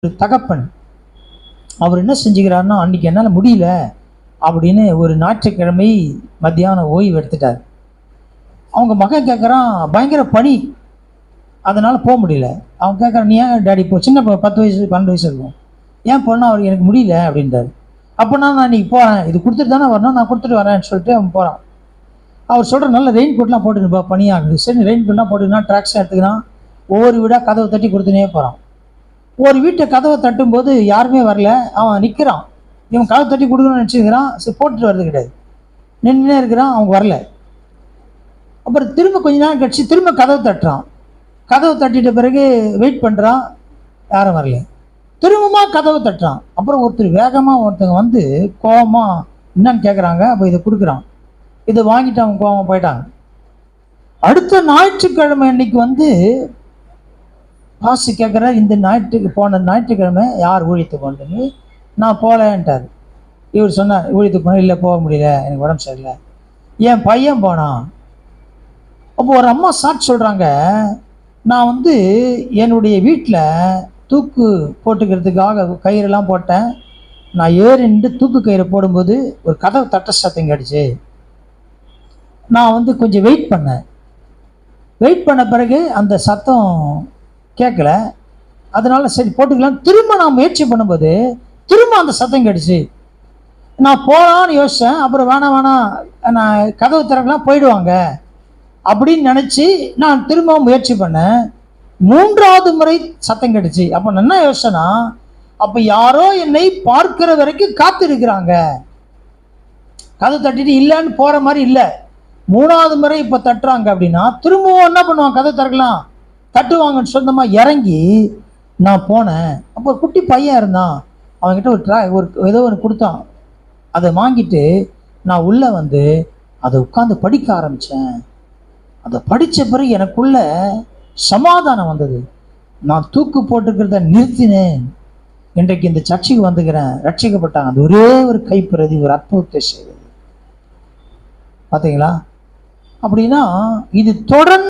ஒரு தகப்பன் அவர் என்ன செஞ்சுக்கிறாருன்னா, அன்னைக்கு என்னால் முடியல அப்படின்னு ஒரு ஞாயிற்றுக்கிழமை மத்தியானம் ஓய்வு எடுத்துட்டார். அவங்க மகன் கேட்குறான், பயங்கர பனி, அதனால் போக முடியல. அவன் கேட்குறான், நீ ஏன் டேடி போ, சின்ன 10 வயசு 12 வயசு இருக்கும், ஏன் போனால் அவர் எனக்கு முடியல அப்படின்றாரு. அப்போனா நான் இன்னைக்கு போகிறேன், இது கொடுத்துட்டு தானே வரணும், நான் கொடுத்துட்டு வரேன்னு சொல்லிட்டு அவன் போகிறான். அவர் சொல்கிற நல்ல ரெயின் கோட்லாம் போட்டுருப்பா, பனியாகுது. சரி ரெயின் கோட்லாம் போட்டுன்னா ட்ராக்ஸாக எடுத்துக்கிறான். ஒவ்வொரு வீடாக கதவை தட்டி கொடுத்துனே போகிறான். ஒரு வீட்டை கதவை தட்டும்போது யாருமே வரல. அவன் நிற்கிறான். இவன் கதவை தட்டி கொடுக்கணும்னு நினச்சிக்கிறான். சரி போட்டுட்டு வர்றது கிடையாது, நின்றுனே இருக்கிறான். அவங்க வரல. அப்புறம் திரும்ப கொஞ்ச நேரம் கழிச்சு திரும்ப கதவை தட்டுறான். கதவை தட்டிட்ட பிறகு வெயிட் பண்ணுறான், யாரும் வரல. திரும்பமா கதவை தட்டுறான். அப்புறம் வேகமாக ஒருத்தங்க வந்து கோவமாக என்னன்னு கேட்குறாங்க. அப்போ இதை கொடுக்குறான். இதை வாங்கிட்டு அவங்க கோவமாக போயிட்டாங்க. அடுத்த ஞாயிற்றுக்கிழமை அன்னைக்கு வந்து பாசி கேட்குறாரு, இந்த போன ஞாயிற்றுக்கிழமை யார் ஊழியத்துக்கு போனதுன்னு. நான் போகலன்ட்டார். இவர் சொன்னார், ஊழியத்துக்கு போனேன், இல்லை போக முடியல, எனக்கு உடம்பு சரியில்லை. என் பையன் போனான். அப்போ ஒரு அம்மா சாட்சி சொல்கிறாங்க, நான் வந்து என்னுடைய வீட்டில் தூக்கு போட்டுக்கிறதுக்காக கயிறெல்லாம் போட்டேன். நான் ஏறிண்டு தூக்கு கயிறை போடும்போது ஒரு கதவு தட்ட சத்தம் கேட்டுச்சு. நான் வந்து கொஞ்சம் வெயிட் பண்ணேன். வெயிட் பண்ண பிறகு அந்த சத்தம் கேட்கல. அதனால சரி போட்டுக்கலாம். திரும்ப நான் முயற்சி பண்ணும்போது திரும்ப அந்த சத்தம் கேட்டுச்சு. நான் போகலான்னு யோசித்தேன். அப்புறம் வேணாம் நான் கதவு திறக்கலாம் போயிடுவாங்க அப்படின்னு நினச்சி நான் திரும்ப முயற்சி பண்ணேன். 3வது முறை சத்தம் கேட்டுச்சு. அப்போ நான் என்ன யோசிச்சேன்னா, அப்போ யாரோ என்னை பார்க்கிற வரைக்கும் காத்து இருக்கிறாங்க. கதவு தட்டிட்டு இல்லைன்னு போகிற மாதிரி இல்லை. 3வது முறை இப்போ தட்டுறாங்க அப்படின்னா திரும்பவும் என்ன பண்ணுவாங்க, கதை திறக்கலாம், தட்டுவாங்கன்னு சொந்தமாக இறங்கி நான் போனேன். அப்போ குட்டி பையன் இருந்தான். அவன்கிட்ட ஒரு ஏதோ ஒன்று கொடுத்தான். அதை வாங்கிட்டு நான் உள்ளே வந்து அதை உட்காந்து படிக்க ஆரம்பித்தேன். அதை படித்த பிறகு எனக்குள்ள சமாதானம் வந்தது. நான் தூக்கு போட்டுக்கிறத நிறுத்தினேன். இன்றைக்கு இந்த சர்ச்சைக்கு வந்துக்கிறேன், ரட்சிக்கப்பட்டாங்க. அது ஒரே ஒரு கைப்பிரதி ஒரு அற்புதத்தை செய்தது. பார்த்தீங்களா? அப்படின்னா இது தொடர்ந்து